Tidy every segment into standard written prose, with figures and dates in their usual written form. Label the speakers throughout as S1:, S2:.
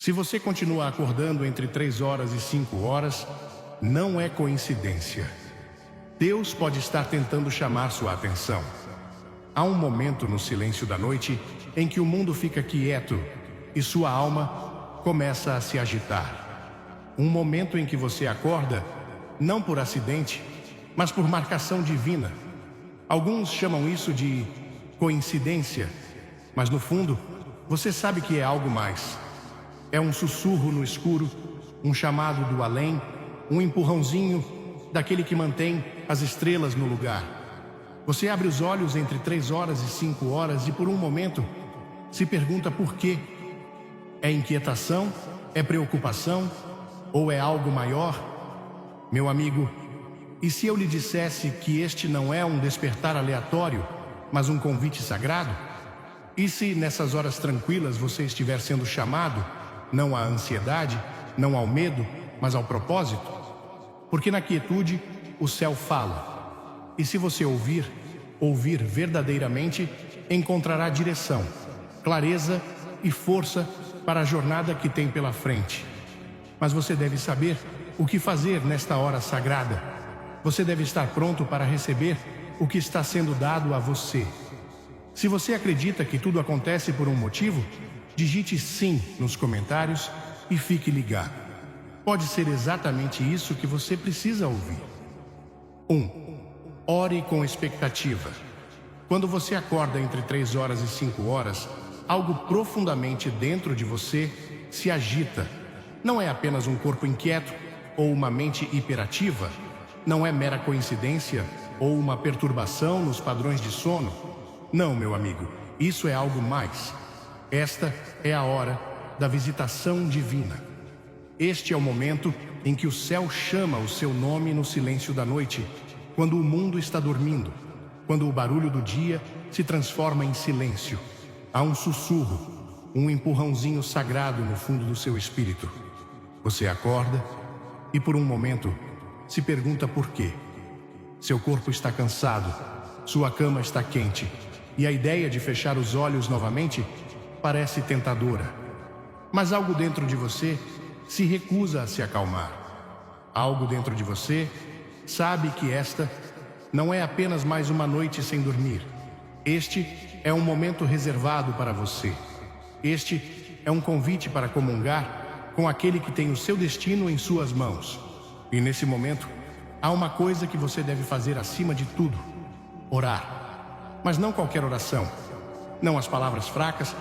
S1: Se você continua acordando entre 3 horas e 5 horas, não é coincidência. Deus pode estar tentando chamar sua atenção. Há um momento no silêncio da noite em que o mundo fica quieto e sua alma começa a se agitar. Um momento em que você acorda, não por acidente, mas por marcação divina. Alguns chamam isso de coincidência, mas no fundo, você sabe que é algo mais. É um sussurro no escuro, um chamado do além, um empurrãozinho daquele que mantém as estrelas no lugar. Você abre os olhos entre 3 horas e 5 horas e por um momento se pergunta por quê. É inquietação? É preocupação? Ou é algo maior? Meu amigo, e se eu lhe dissesse que este não é um despertar aleatório, mas um convite sagrado? E se nessas horas tranquilas você estiver sendo chamado, não à ansiedade, não ao medo, mas ao propósito? Porque na quietude o céu fala. E se você ouvir verdadeiramente, encontrará direção, clareza e força para a jornada que tem pela frente. Mas você deve saber o que fazer nesta hora sagrada. Você deve estar pronto para receber o que está sendo dado a você. Se você acredita que tudo acontece por um motivo, digite sim nos comentários e fique ligado. Pode ser exatamente isso que você precisa ouvir. 1. Ore com expectativa. Quando você acorda entre 3 horas e 5 horas, algo profundamente dentro de você se agita. Não é apenas um corpo inquieto ou uma mente hiperativa. Não é mera coincidência ou uma perturbação nos padrões de sono. Não, meu amigo, isso é algo mais. Esta é a hora da visitação divina. Este é o momento em que o céu chama o seu nome no silêncio da noite, quando o mundo está dormindo, quando o barulho do dia se transforma em silêncio. Há um sussurro, um empurrãozinho sagrado no fundo do seu espírito. Você acorda e por um momento se pergunta por quê. Seu corpo está cansado, sua cama está quente e a ideia de fechar os olhos novamente parece tentadora. Mas algo dentro de você se recusa a se acalmar. Algo dentro de você sabe que esta não é apenas mais uma noite sem dormir. Este é um momento reservado para você. Este é um convite para comungar com aquele que tem o seu destino em suas mãos. E nesse momento, há uma coisa que você deve fazer acima de tudo: orar. Mas não qualquer oração. Não as palavras fracas,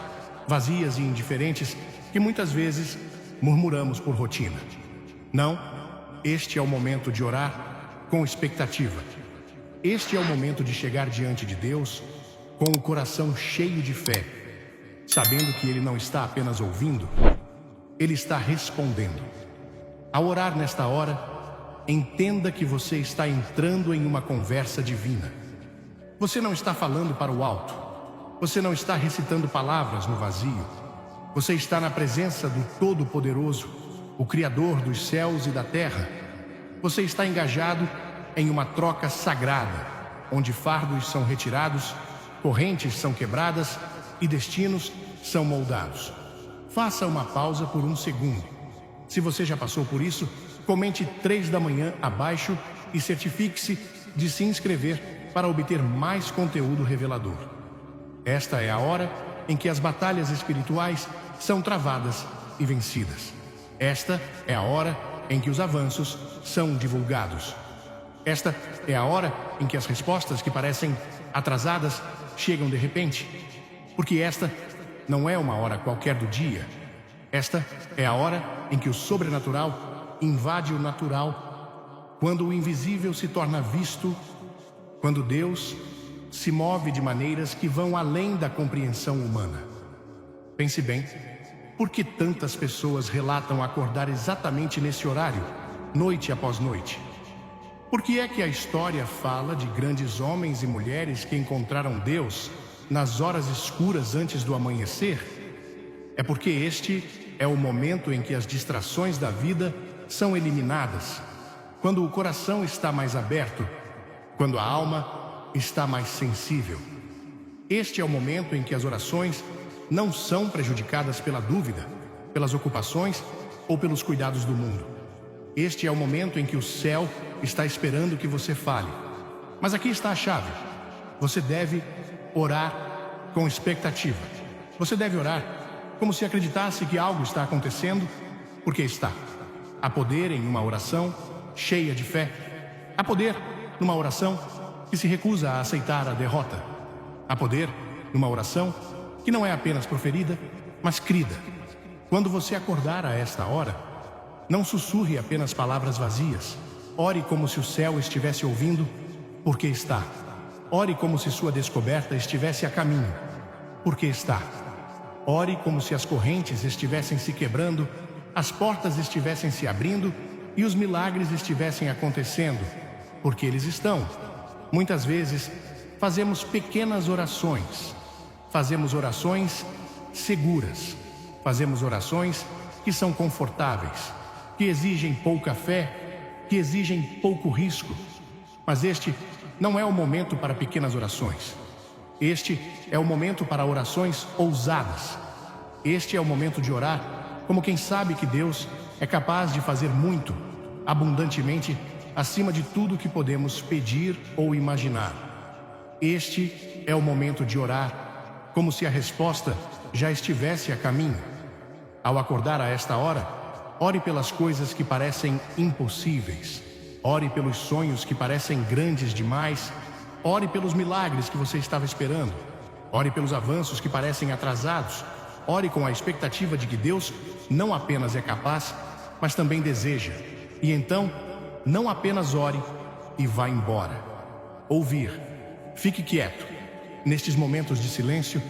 S1: vazias e indiferentes que muitas vezes murmuramos por rotina. Não, este é o momento de orar com expectativa. Este é o momento de chegar diante de Deus com o coração cheio de fé, sabendo que Ele não está apenas ouvindo, Ele está respondendo. Ao orar nesta hora, entenda que você está entrando em uma conversa divina. Você não está falando para o alto. Você não está recitando palavras no vazio. Você está na presença do Todo-Poderoso, o Criador dos céus e da terra. Você está engajado em uma troca sagrada, onde fardos são retirados, correntes são quebradas e destinos são moldados. Faça uma pausa por um segundo. Se você já passou por isso, comente 3 da manhã abaixo e certifique-se de se inscrever para obter mais conteúdo revelador. Esta é a hora em que as batalhas espirituais são travadas e vencidas. Esta é a hora em que os avanços são divulgados. Esta é a hora em que as respostas que parecem atrasadas chegam de repente. Porque esta não é uma hora qualquer do dia. Esta é a hora em que o sobrenatural invade o natural, quando o invisível se torna visto, quando Deus se move de maneiras que vão além da compreensão humana. Pense bem, por que tantas pessoas relatam acordar exatamente nesse horário, noite após noite? Por que é que a história fala de grandes homens e mulheres que encontraram Deus nas horas escuras antes do amanhecer? É porque este é o momento em que as distrações da vida são eliminadas, quando o coração está mais aberto, quando a alma está mais sensível. Este é o momento em que as orações não são prejudicadas pela dúvida, pelas ocupações ou pelos cuidados do mundo. Este é o momento em que o céu está esperando que você fale. Mas aqui está a chave. Você deve orar com expectativa. Você deve orar como se acreditasse que algo está acontecendo, porque está. Há poder em uma oração cheia de fé. Há poder numa oração que se recusa a aceitar a derrota. Há poder numa oração que não é apenas proferida, mas crida. Quando você acordar a esta hora, não sussurre apenas palavras vazias. Ore como se o céu estivesse ouvindo, porque está. Ore como se sua descoberta estivesse a caminho, porque está. Ore como se as correntes estivessem se quebrando, as portas estivessem se abrindo e os milagres estivessem acontecendo, porque eles estão. Muitas vezes, fazemos pequenas orações. Fazemos orações seguras. Fazemos orações que são confortáveis, que exigem pouca fé, que exigem pouco risco. Mas este não é o momento para pequenas orações. Este é o momento para orações ousadas. Este é o momento de orar como quem sabe que Deus é capaz de fazer muito, abundantemente, acima de tudo que podemos pedir ou imaginar. Este é o momento de orar como se a resposta já estivesse a caminho. Ao acordar a esta hora, ore pelas coisas que parecem impossíveis. Ore pelos sonhos que parecem grandes demais. Ore pelos milagres que você estava esperando. Ore pelos avanços que parecem atrasados. Ore com a expectativa de que Deus não apenas é capaz, mas também deseja. E então, não apenas ore e vá embora. Ouvir. Fique quieto. Nestes momentos de silêncio,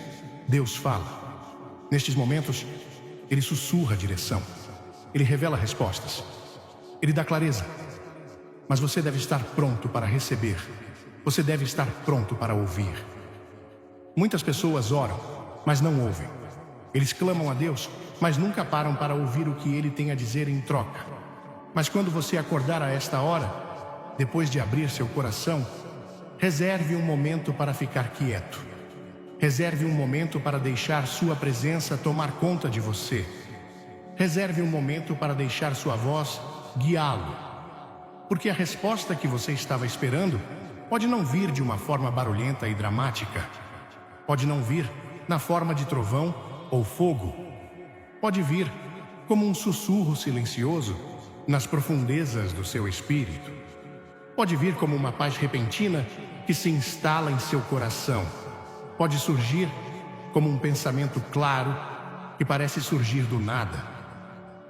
S1: Deus fala. Nestes momentos, Ele sussurra a direção. Ele revela respostas. Ele dá clareza. Mas você deve estar pronto para receber. Você deve estar pronto para ouvir. Muitas pessoas oram, mas não ouvem. Eles clamam a Deus, mas nunca param para ouvir o que Ele tem a dizer em troca. Mas quando você acordar a esta hora, depois de abrir seu coração, reserve um momento para ficar quieto. Reserve um momento para deixar sua presença tomar conta de você. Reserve um momento para deixar sua voz guiá-lo. Porque a resposta que você estava esperando pode não vir de uma forma barulhenta e dramática. Pode não vir na forma de trovão ou fogo. Pode vir como um sussurro silencioso nas profundezas do seu espírito. Pode vir como uma paz repentina que se instala em seu coração. Pode surgir como um pensamento claro que parece surgir do nada.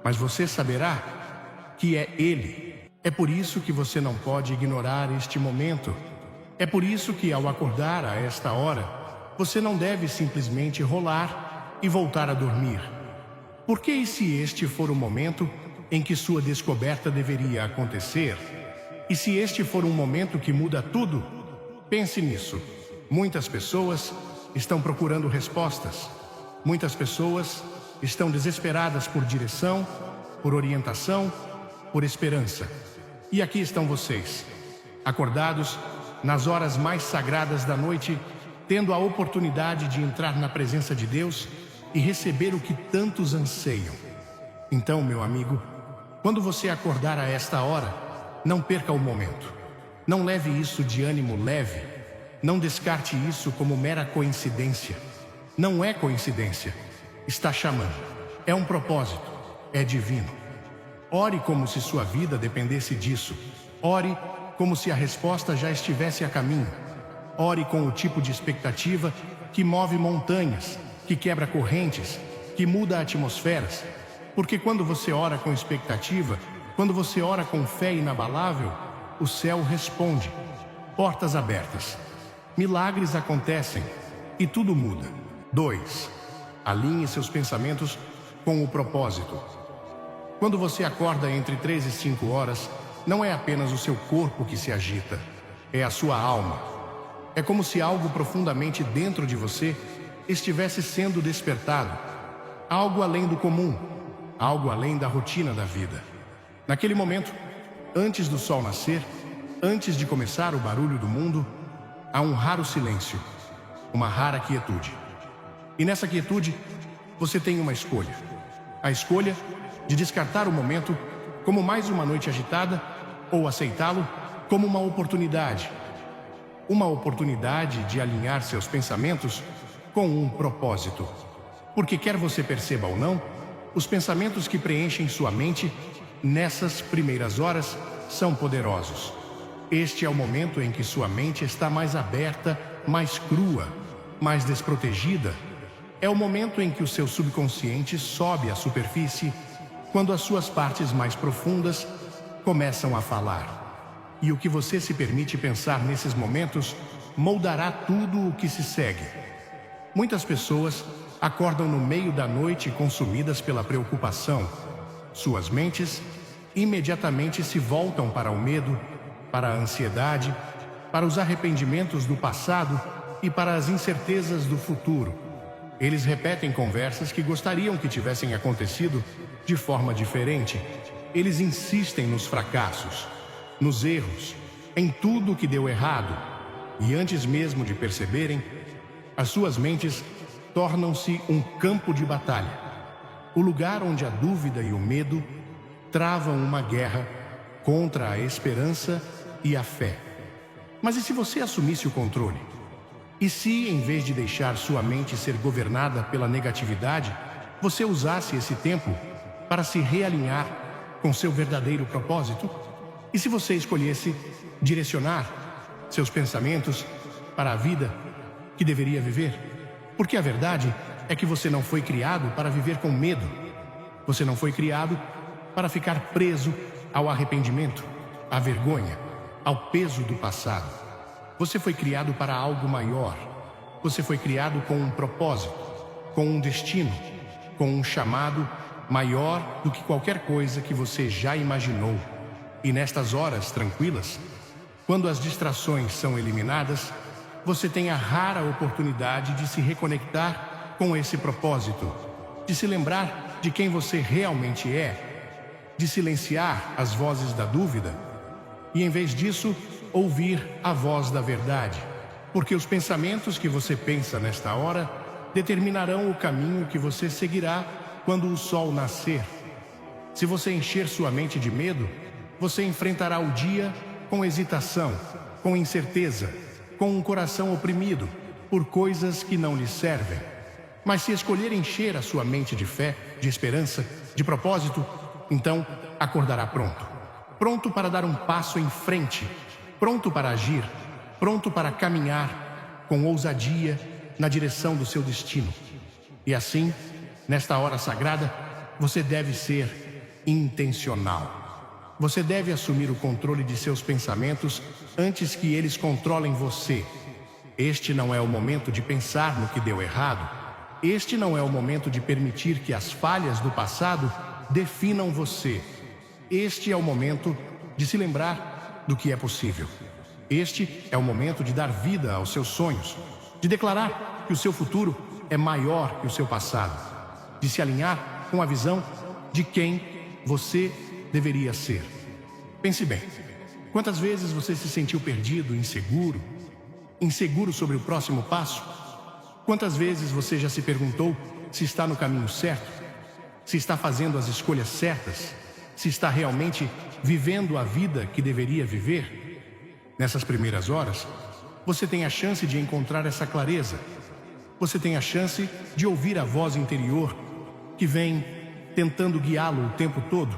S1: Mas você saberá que é Ele. É por isso que você não pode ignorar este momento. É por isso que, ao acordar a esta hora, você não deve simplesmente rolar e voltar a dormir. Porque e se este for o momento em que sua descoberta deveria acontecer? E se este for um momento que muda tudo? Pense nisso. Muitas pessoas estão procurando respostas. Muitas pessoas estão desesperadas por direção, por orientação, por esperança. E aqui estão vocês, acordados nas horas mais sagradas da noite, tendo a oportunidade de entrar na presença de Deus e receber o que tantos anseiam. Então, meu amigo, quando você acordar a esta hora, não perca o momento. Não leve isso de ânimo leve. Não descarte isso como mera coincidência. Não é coincidência. Está chamando. É um propósito. É divino. Ore como se sua vida dependesse disso. Ore como se a resposta já estivesse a caminho. Ore com o tipo de expectativa que move montanhas, que quebra correntes, que muda atmosferas. Porque quando você ora com expectativa, quando você ora com fé inabalável, o céu responde. Portas abertas. Milagres acontecem e tudo muda. 2. Alinhe seus pensamentos com o propósito. Quando você acorda entre 3 e 5 horas, não é apenas o seu corpo que se agita, é a sua alma. É como se algo profundamente dentro de você estivesse sendo despertado. Algo além do comum, algo além da rotina da vida. Naquele momento, antes do sol nascer, antes de começar o barulho do mundo, há um raro silêncio, uma rara quietude. E nessa quietude, você tem uma escolha. A escolha de descartar o momento como mais uma noite agitada ou aceitá-lo como uma oportunidade. Uma oportunidade de alinhar seus pensamentos com um propósito. Porque quer você perceba ou não, os pensamentos que preenchem sua mente nessas primeiras horas são poderosos. Este é o momento em que sua mente está mais aberta, mais crua, mais desprotegida. É o momento em que o seu subconsciente sobe à superfície, quando as suas partes mais profundas começam a falar. E o que você se permite pensar nesses momentos moldará tudo o que se segue. Muitas pessoas acordam no meio da noite consumidas pela preocupação. Suas mentes imediatamente se voltam para o medo, para a ansiedade, para os arrependimentos do passado e para as incertezas do futuro. Eles repetem conversas que gostariam que tivessem acontecido de forma diferente. Eles insistem nos fracassos, nos erros, em tudo o que deu errado. E antes mesmo de perceberem, as suas mentes tornam-se um campo de batalha. O lugar onde a dúvida e o medo travam uma guerra contra a esperança e a fé. Mas e se você assumisse o controle? E se, em vez de deixar sua mente ser governada pela negatividade, você usasse esse tempo para se realinhar com seu verdadeiro propósito? E se você escolhesse direcionar seus pensamentos para a vida que deveria viver? Porque a verdade é que você não foi criado para viver com medo. Você não foi criado para ficar preso ao arrependimento, à vergonha, ao peso do passado. Você foi criado para algo maior. Você foi criado com um propósito, com um destino, com um chamado maior do que qualquer coisa que você já imaginou. E nestas horas tranquilas, quando as distrações são eliminadas, você tem a rara oportunidade de se reconectar com esse propósito, de se lembrar de quem você realmente é, de silenciar as vozes da dúvida e, em vez disso, ouvir a voz da verdade. Porque os pensamentos que você pensa nesta hora determinarão o caminho que você seguirá quando o sol nascer. Se você encher sua mente de medo, você enfrentará o dia com hesitação, com incerteza, com um coração oprimido por coisas que não lhe servem. Mas se escolher encher a sua mente de fé, de esperança, de propósito, então acordará pronto. Pronto para dar um passo em frente, pronto para agir, pronto para caminhar com ousadia na direção do seu destino. E assim, nesta hora sagrada, você deve ser intencional. Você deve assumir o controle de seus pensamentos antes que eles controlem você. Este não é o momento de pensar no que deu errado. Este não é o momento de permitir que as falhas do passado definam você. Este é o momento de se lembrar do que é possível. Este é o momento de dar vida aos seus sonhos, de declarar que o seu futuro é maior que o seu passado, de se alinhar com a visão de quem você deveria ser. Pense bem, quantas vezes você se sentiu perdido, inseguro sobre o próximo passo? Quantas vezes você já se perguntou se está no caminho certo? Se está fazendo as escolhas certas? Se está realmente vivendo a vida que deveria viver? Nessas primeiras horas, você tem a chance de encontrar essa clareza. Você tem a chance de ouvir a voz interior que vem tentando guiá-lo o tempo todo.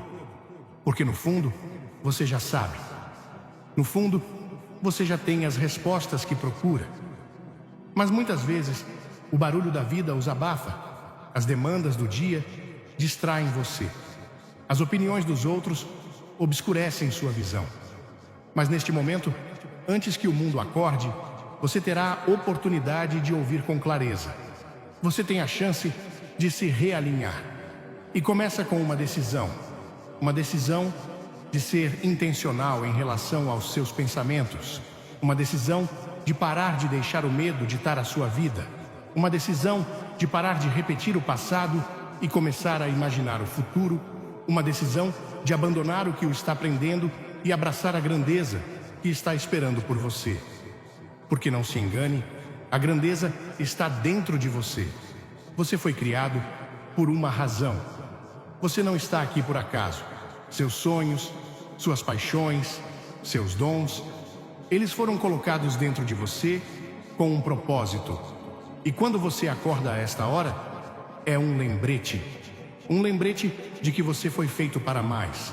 S1: Porque no fundo, você já sabe. No fundo, você já tem as respostas que procura. Mas muitas vezes, o barulho da vida os abafa. As demandas do dia distraem você. As opiniões dos outros obscurecem sua visão. Mas neste momento, antes que o mundo acorde, você terá a oportunidade de ouvir com clareza. Você tem a chance de se realinhar. E começa com uma decisão de ser intencional em relação aos seus pensamentos. Uma decisão de parar de deixar o medo ditar a sua vida. Uma decisão de parar de repetir o passado e começar a imaginar o futuro. Uma decisão de abandonar o que o está prendendo e abraçar a grandeza que está esperando por você. Porque não se engane, a grandeza está dentro de você. Você foi criado por uma razão. Você não está aqui por acaso. Seus sonhos, suas paixões, seus dons, eles foram colocados dentro de você com um propósito. E quando você acorda a esta hora, é um lembrete. Um lembrete de que você foi feito para mais.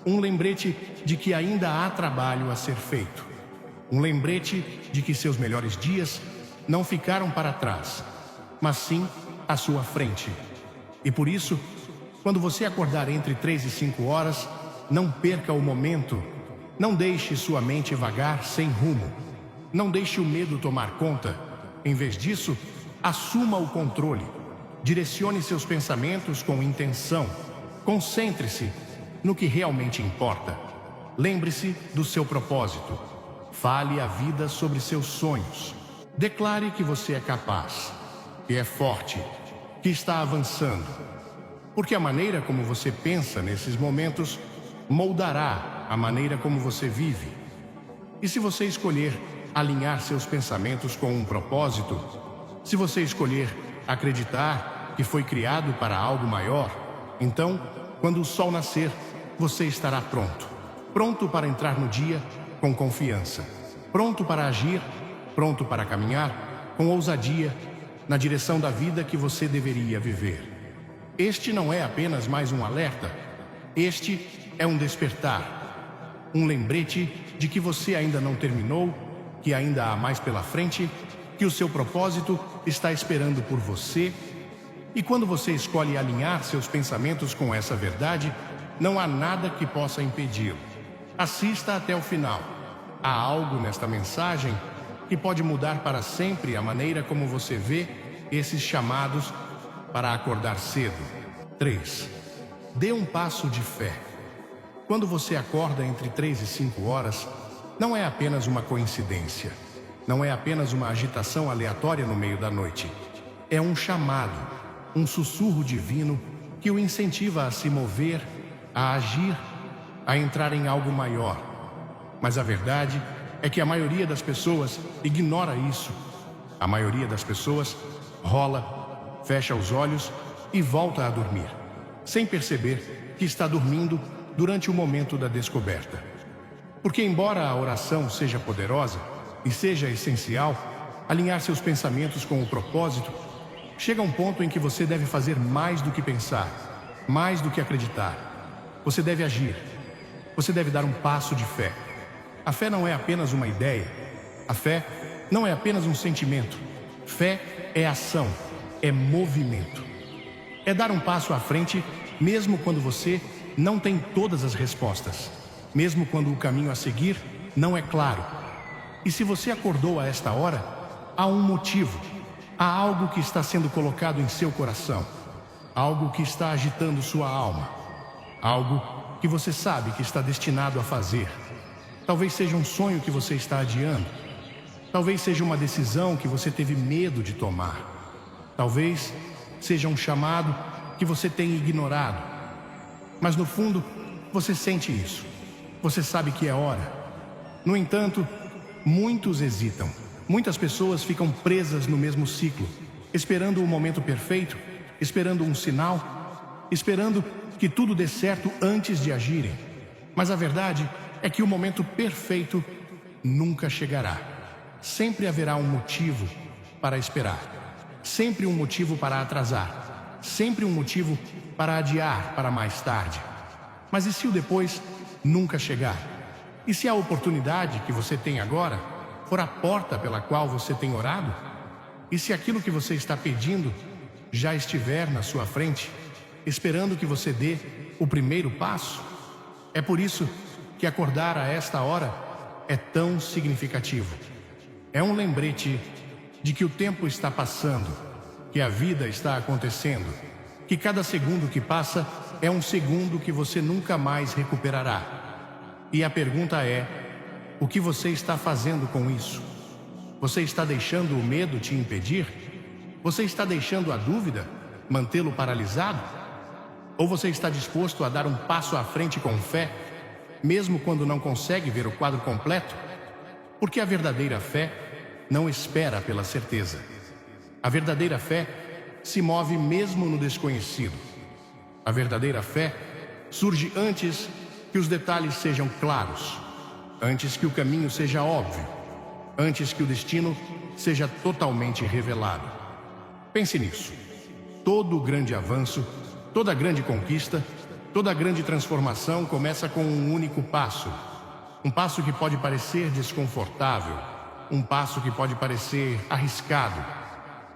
S1: Um lembrete de que ainda há trabalho a ser feito. Um lembrete de que seus melhores dias não ficaram para trás, mas sim à sua frente. E por isso, quando você acordar entre 3 e 5 horas, não perca o momento. Não deixe sua mente vagar sem rumo. Não deixe o medo tomar conta. Em vez disso, assuma o controle. Direcione seus pensamentos com intenção. Concentre-se no que realmente importa. Lembre-se do seu propósito. Fale à vida sobre seus sonhos. Declare que você é capaz, que é forte, que está avançando. Porque a maneira como você pensa nesses momentos moldará a maneira como você vive. E se você escolher alinhar seus pensamentos com um propósito, se você escolher acreditar que foi criado para algo maior, então, quando o sol nascer, você estará pronto. Pronto para entrar no dia com confiança. Pronto para agir, pronto para caminhar com ousadia na direção da vida que você deveria viver. Este não é apenas mais um alerta. Este é um despertar. Um lembrete de que você ainda não terminou, que ainda há mais pela frente, que o seu propósito está esperando por você. E quando você escolhe alinhar seus pensamentos com essa verdade, não há nada que possa impedi-lo. Assista até o final. Há algo nesta mensagem que pode mudar para sempre a maneira como você vê esses chamados para acordar cedo. 3. Dê um passo de fé. Quando você acorda entre 3 e 5 horas, não é apenas uma coincidência. Não é apenas uma agitação aleatória no meio da noite. É um chamado, um sussurro divino que o incentiva a se mover, a agir, a entrar em algo maior. Mas a verdade é que a maioria das pessoas ignora isso. A maioria das pessoas rola, fecha os olhos e volta a dormir, sem perceber que está dormindo durante o momento da descoberta. Porque embora a oração seja poderosa e seja essencial, alinhar seus pensamentos com o propósito, chega um ponto em que você deve fazer mais do que pensar, mais do que acreditar. Você deve agir. Você deve dar um passo de fé. A fé não é apenas uma ideia. A fé não é apenas um sentimento. Fé é ação, é movimento. É dar um passo à frente, mesmo quando você não tem todas as respostas. Mesmo quando o caminho a seguir não é claro. E se você acordou a esta hora, há um motivo. Há algo que está sendo colocado em seu coração. Algo que está agitando sua alma. Algo que você sabe que está destinado a fazer. Talvez seja um sonho que você está adiando. Talvez seja uma decisão que você teve medo de tomar. Talvez seja um chamado que você tem ignorado. Mas no fundo, você sente isso. Você sabe que é hora. No entanto, muitos hesitam. Muitas pessoas ficam presas no mesmo ciclo, esperando o momento perfeito, esperando um sinal, esperando que tudo dê certo antes de agirem. Mas a verdade é que o momento perfeito nunca chegará. Sempre haverá um motivo para esperar. Sempre um motivo para atrasar. Sempre um motivo para adiar para mais tarde. Mas e se o depois nunca chegar? E se a oportunidade que você tem agora for a porta pela qual você tem orado? E se aquilo que você está pedindo já estiver na sua frente, esperando que você dê o primeiro passo? É por isso que acordar a esta hora é tão significativo. É um lembrete de que o tempo está passando, que a vida está acontecendo, que cada segundo que passa é um segundo que você nunca mais recuperará. E a pergunta é: o que você está fazendo com isso? Você está deixando o medo te impedir? Você está deixando a dúvida mantê-lo paralisado? Ou você está disposto a dar um passo à frente com fé, mesmo quando não consegue ver o quadro completo? Porque a verdadeira fé não espera pela certeza. A verdadeira fé se move mesmo no desconhecido. A verdadeira fé surge antes que os detalhes sejam claros, antes que o caminho seja óbvio, antes que o destino seja totalmente revelado. Pense nisso. Todo grande avanço, toda grande conquista, toda grande transformação começa com um único passo. Um passo que pode parecer desconfortável, um passo que pode parecer arriscado,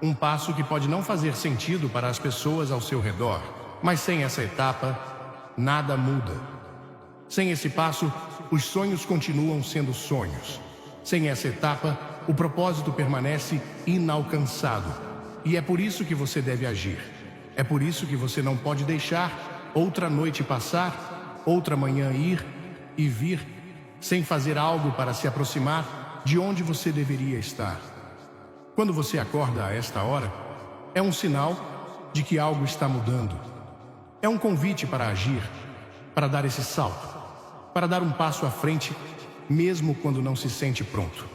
S1: um passo que pode não fazer sentido para as pessoas ao seu redor. Mas sem essa etapa, nada muda. Sem esse passo, os sonhos continuam sendo sonhos. Sem essa etapa, o propósito permanece inalcançado. E é por isso que você deve agir. É por isso que você não pode deixar outra noite passar, outra manhã ir e vir, sem fazer algo para se aproximar de onde você deveria estar. Quando você acorda a esta hora, é um sinal de que algo está mudando. É um convite para agir, para dar esse salto, para dar um passo à frente, mesmo quando não se sente pronto.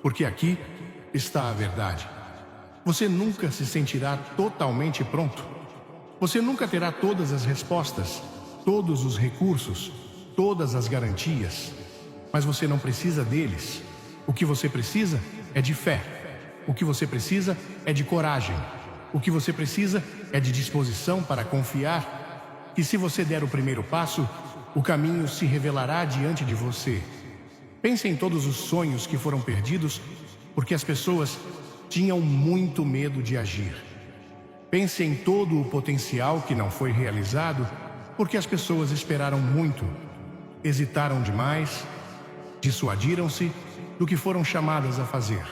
S1: Porque aqui está a verdade. Você nunca se sentirá totalmente pronto. Você nunca terá todas as respostas, todos os recursos, todas as garantias. Mas você não precisa deles. O que você precisa é de fé. O que você precisa é de coragem. O que você precisa é de disposição para confiar que, se você der o primeiro passo, o caminho se revelará diante de você. Pense em todos os sonhos que foram perdidos porque as pessoas tinham muito medo de agir. Pense em todo o potencial que não foi realizado porque as pessoas esperaram muito, hesitaram demais, dissuadiram-se do que foram chamadas a fazer.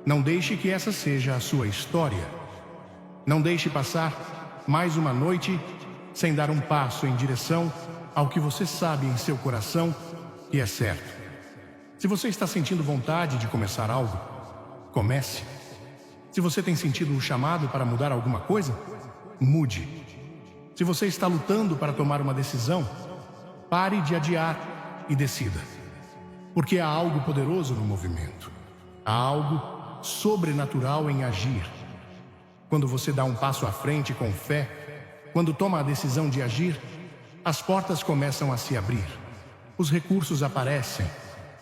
S1: Não deixe que essa seja a sua história. Não deixe passar mais uma noite sem dar um passo em direção ao que você sabe em seu coração que é certo. Se você está sentindo vontade de começar algo, comece. Se você tem sentido um chamado para mudar alguma coisa, mude. Se você está lutando para tomar uma decisão, pare de adiar e decida. Porque há algo poderoso no movimento. Há algo sobrenatural em agir. Quando você dá um passo à frente com fé, quando toma a decisão de agir, as portas começam a se abrir. Os recursos aparecem,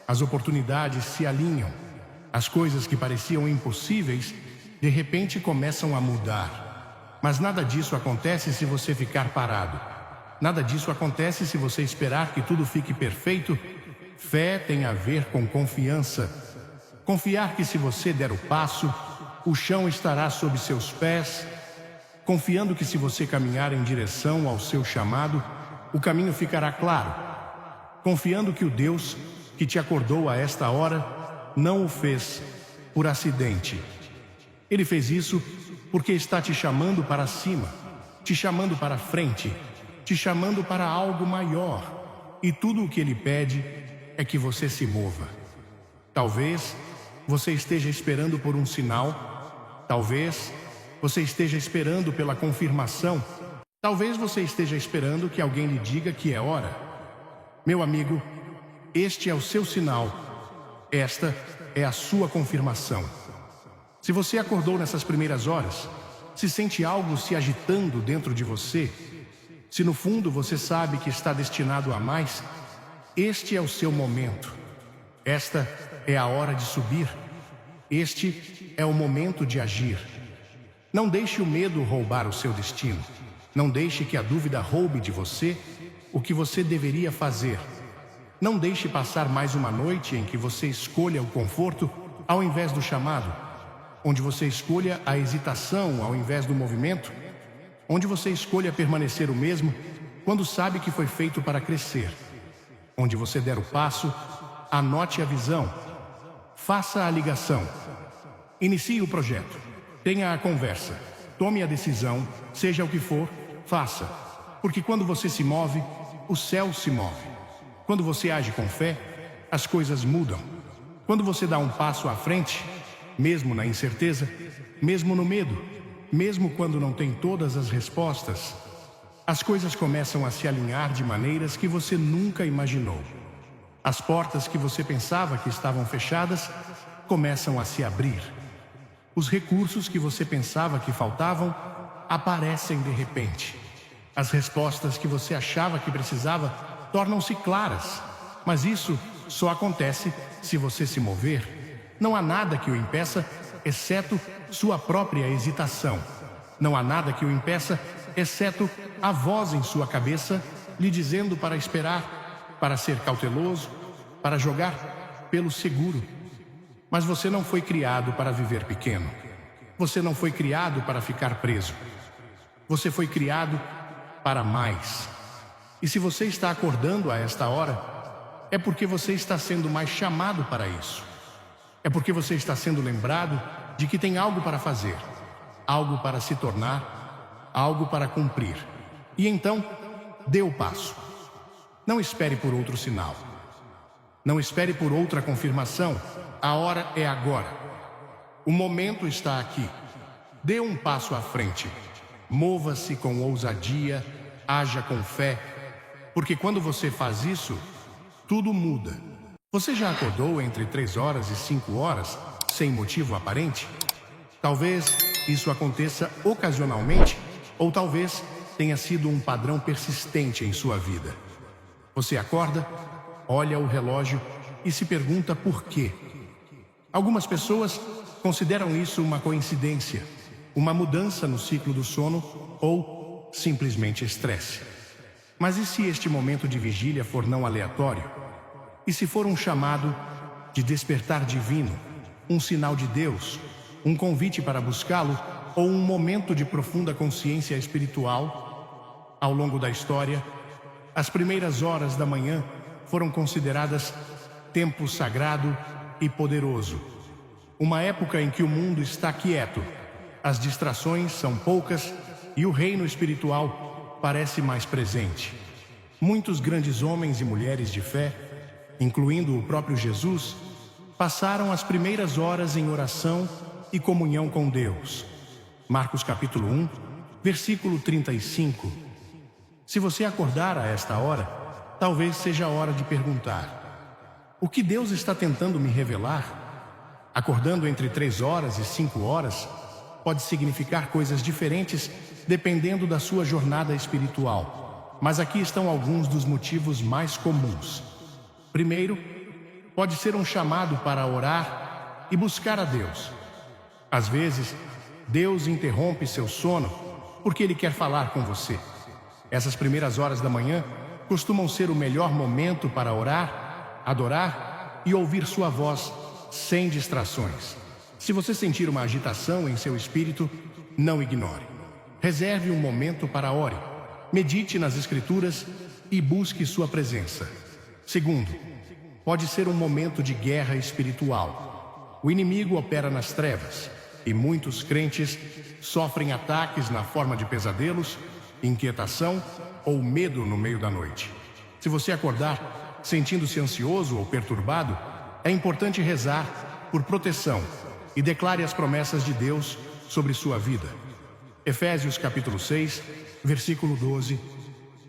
S1: as oportunidades se alinham, as coisas que pareciam impossíveis, de repente começam a mudar. Mas nada disso acontece se você ficar parado. Nada disso acontece se você esperar que tudo fique perfeito. Fé tem a ver com confiança. Confiar que, se você der o passo, o chão estará sob seus pés. Confiando que, se você caminhar em direção ao seu chamado, o caminho ficará claro. Confiando que o Deus que te acordou a esta hora não o fez por acidente. Ele fez isso porque está te chamando para cima, te chamando para frente, te chamando para algo maior. E tudo o que Ele pede é que você se mova. Talvez você esteja esperando por um sinal. Talvez você esteja esperando pela confirmação. Talvez você esteja esperando que alguém lhe diga que é hora. Meu amigo, este é o seu sinal. Esta é a sua confirmação. Se você acordou nessas primeiras horas, se sente algo se agitando dentro de você, se no fundo você sabe que está destinado a mais, este é o seu momento. Esta é a hora de subir. Este é o momento de agir. Não deixe o medo roubar o seu destino. Não deixe que a dúvida roube de você o que você deveria fazer. Não deixe passar mais uma noite em que você escolha o conforto ao invés do chamado, onde você escolha a hesitação ao invés do movimento, onde você escolha permanecer o mesmo quando sabe que foi feito para crescer. Onde você der o passo, anote a visão, faça a ligação, inicie o projeto, tenha a conversa, tome a decisão, seja o que for, faça. Porque quando você se move, o céu se move. Quando você age com fé, as coisas mudam. Quando você dá um passo à frente, mesmo na incerteza, mesmo no medo, mesmo quando não tem todas as respostas, as coisas começam a se alinhar de maneiras que você nunca imaginou. As portas que você pensava que estavam fechadas começam a se abrir. Os recursos que você pensava que faltavam aparecem de repente. As respostas que você achava que precisava tornam-se claras, mas isso só acontece se você se mover. Não há nada que o impeça, exceto sua própria hesitação. Não há nada que o impeça, exceto a voz em sua cabeça lhe dizendo para esperar, para ser cauteloso, para jogar pelo seguro. Mas você não foi criado para viver pequeno. Você não foi criado para ficar preso. Você foi criado para mais. E se você está acordando a esta hora, é porque você está sendo mais chamado para isso. É porque você está sendo lembrado de que tem algo para fazer, algo para se tornar, algo para cumprir. E então, dê o passo. Não espere por outro sinal. Não espere por outra confirmação. A hora é agora. O momento está aqui. Dê um passo à frente. Mova-se com ousadia, haja com fé, porque quando você faz isso, tudo muda. Você já acordou entre 3 horas e 5 horas, sem motivo aparente? Talvez isso aconteça ocasionalmente, ou talvez tenha sido um padrão persistente em sua vida. Você acorda, olha o relógio e se pergunta por quê. Algumas pessoas consideram isso uma coincidência, uma mudança no ciclo do sono ou simplesmente estresse. Mas e se este momento de vigília for não aleatório? E se for um chamado de despertar divino, um sinal de Deus, um convite para buscá-lo ou um momento de profunda consciência espiritual? Ao longo da história, as primeiras horas da manhã foram consideradas tempo sagrado e poderoso. Uma época em que o mundo está quieto, as distrações são poucas e o reino espiritual parece mais presente. Muitos grandes homens e mulheres de fé, incluindo o próprio Jesus, passaram as primeiras horas em oração e comunhão com Deus. Marcos capítulo 1, versículo 35. Se você acordar a esta hora, talvez seja a hora de perguntar: o que Deus está tentando me revelar? Acordando entre 3 horas e 5 horas pode significar coisas diferentes dependendo da sua jornada espiritual. Mas aqui estão alguns dos motivos mais comuns. Primeiro, pode ser um chamado para orar e buscar a Deus. Às vezes, Deus interrompe seu sono porque Ele quer falar com você. Essas primeiras horas da manhã costumam ser o melhor momento para orar, adorar e ouvir sua voz sem distrações. Se você sentir uma agitação em seu espírito, não ignore. Reserve um momento para ore, medite nas Escrituras e busque sua presença. Segundo, pode ser um momento de guerra espiritual. O inimigo opera nas trevas e muitos crentes sofrem ataques na forma de pesadelos, inquietação ou medo no meio da noite. Se você acordar sentindo-se ansioso ou perturbado, é importante rezar por proteção e declare as promessas de Deus sobre sua vida. Efésios capítulo 6, versículo 12,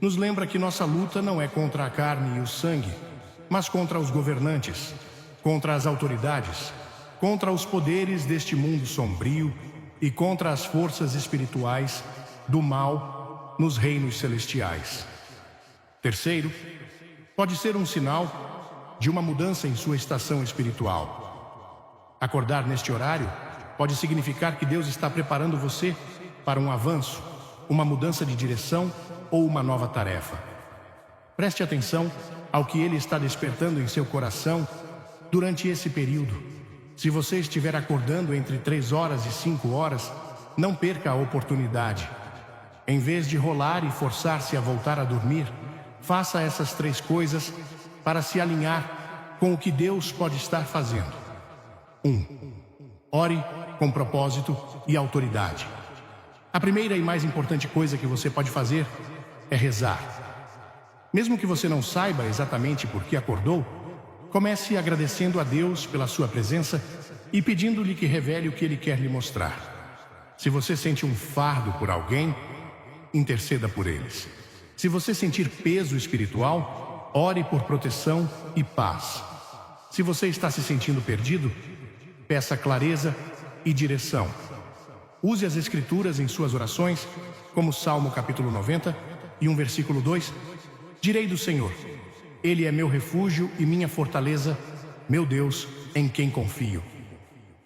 S1: nos lembra que nossa luta não é contra a carne e o sangue, mas contra os governantes, contra as autoridades, contra os poderes deste mundo sombrio e contra as forças espirituais do mal nos reinos celestiais. Terceiro, pode ser um sinal de uma mudança em sua estação espiritual. Acordar neste horário pode significar que Deus está preparando você para um avanço, uma mudança de direção ou uma nova tarefa. Preste atenção ao que Ele está despertando em seu coração durante esse período. Se você estiver acordando entre 3 horas e 5 horas, não perca a oportunidade. Em vez de rolar e forçar-se a voltar a dormir, faça essas 3 coisas para se alinhar com o que Deus pode estar fazendo. 1. Ore com propósito e autoridade. A primeira e mais importante coisa que você pode fazer é rezar. Mesmo que você não saiba exatamente por que acordou, comece agradecendo a Deus pela sua presença e pedindo-lhe que revele o que Ele quer lhe mostrar. Se você sente um fardo por alguém, interceda por eles. Se você sentir peso espiritual, ore por proteção e paz. Se você está se sentindo perdido, peça clareza e direção. Use as Escrituras em suas orações, como Salmo capítulo 90, E um versículo 2: direi do Senhor, Ele é meu refúgio e minha fortaleza, meu Deus, em quem confio.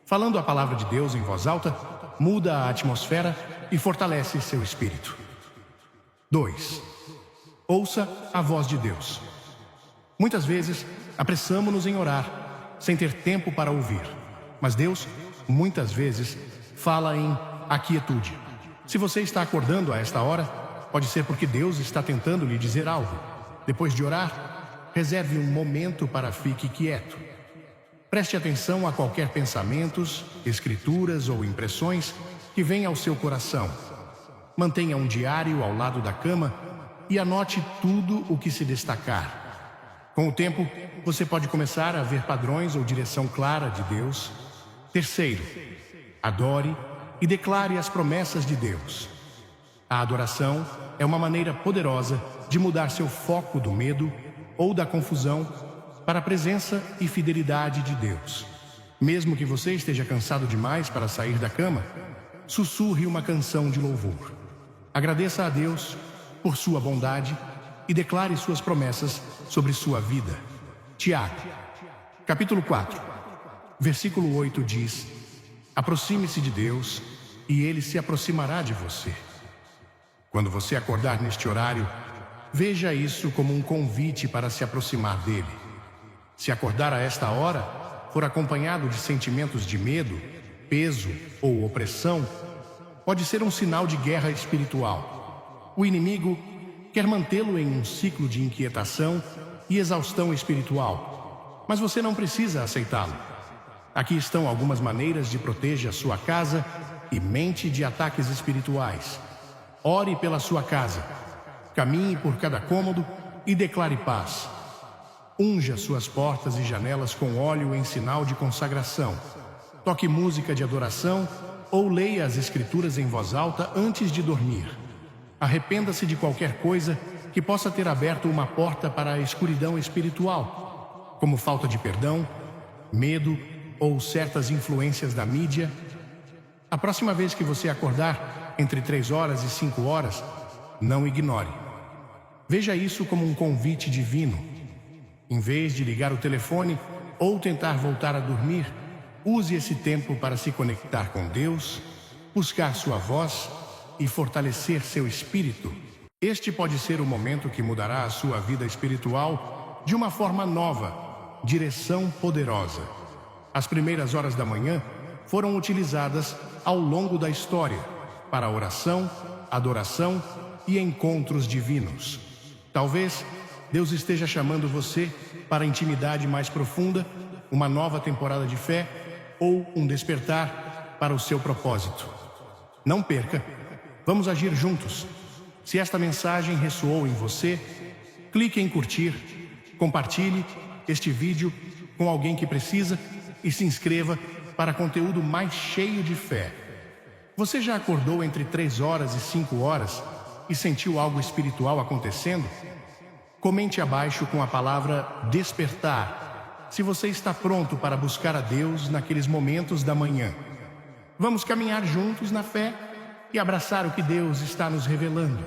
S1: Falando a palavra de Deus em voz alta, muda a atmosfera e fortalece seu espírito. 2. Ouça a voz de Deus. Muitas vezes, apressamo-nos em orar, sem ter tempo para ouvir. Mas Deus, muitas vezes, fala em aquietude. Se você está acordando a esta hora, pode ser porque Deus está tentando lhe dizer algo. Depois de orar, reserve um momento para fique quieto. Preste atenção a qualquer pensamentos, escrituras ou impressões que venha ao seu coração. Mantenha um diário ao lado da cama e anote tudo o que se destacar. Com o tempo, você pode começar a ver padrões ou direção clara de Deus. 3. Adore e declare as promessas de Deus. A adoração é uma maneira poderosa de mudar seu foco do medo ou da confusão para a presença e fidelidade de Deus. Mesmo que você esteja cansado demais para sair da cama, sussurre uma canção de louvor. Agradeça a Deus por sua bondade e declare suas promessas sobre sua vida. Tiago, capítulo 4, versículo 8 diz: aproxime-se de Deus e Ele se aproximará de você. Quando você acordar neste horário, veja isso como um convite para se aproximar dele. Se acordar a esta hora for acompanhado de sentimentos de medo, peso ou opressão, pode ser um sinal de guerra espiritual. O inimigo quer mantê-lo em um ciclo de inquietação e exaustão espiritual, mas você não precisa aceitá-lo. Aqui estão algumas maneiras de proteger a sua casa e mente de ataques espirituais. Ore pela sua casa, caminhe por cada cômodo e declare paz. Unja suas portas e janelas com óleo em sinal de consagração. Toque música de adoração ou leia as escrituras em voz alta antes de dormir. Arrependa-se de qualquer coisa que possa ter aberto uma porta para a escuridão espiritual, como falta de perdão, medo ou certas influências da mídia. A próxima vez que você acordar entre 3 horas e 5 horas, não ignore. Veja isso como um convite divino. Em vez de ligar o telefone ou tentar voltar a dormir, use esse tempo para se conectar com Deus, buscar sua voz e fortalecer seu espírito. Este pode ser o momento que mudará a sua vida espiritual de uma forma nova, direção poderosa. As primeiras horas da manhã foram utilizadas ao longo da história para oração, adoração e encontros divinos. Talvez Deus esteja chamando você para a intimidade mais profunda, uma nova temporada de fé ou um despertar para o seu propósito. Não perca, vamos agir juntos. Se esta mensagem ressoou em você, clique em curtir, compartilhe este vídeo com alguém que precisa e se inscreva para conteúdo mais cheio de fé. Você já acordou entre 3 horas e 5 horas e sentiu algo espiritual acontecendo? Comente abaixo com a palavra despertar, se você está pronto para buscar a Deus naqueles momentos da manhã. Vamos caminhar juntos na fé e abraçar o que Deus está nos revelando.